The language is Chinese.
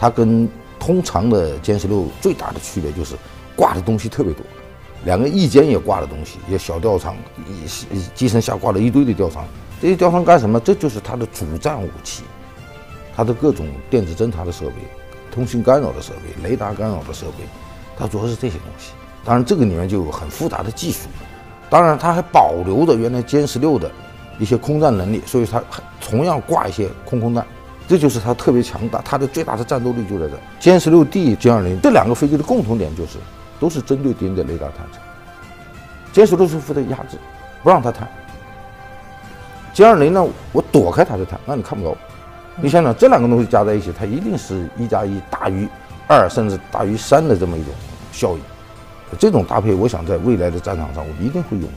它跟通常的歼16最大的区别就是挂的东西特别多，两个翼尖也挂了东西，也小吊舱，机身下挂了一堆的吊舱。这些吊舱干什么？这就是它的主战武器，它的各种电子侦察的设备、通信干扰的设备、雷达干扰的设备，它主要是这些东西。当然，这个里面就有很复杂的技术。当然，它还保留着原来歼16的一些空战能力，所以它还同样挂一些空弹。这就是它特别强大，它的最大的战斗力就在这。歼16D、歼20这两个飞机的共同点就是，都是针对敌人的雷达探测。歼16是负责压制，不让它探。歼20呢，我躲开它的探，那你看不着。你想想，这两个东西加在一起，它一定是1+1大于2，甚至大于3的这么一种效应。这种搭配，我想在未来的战场上，我们一定会用。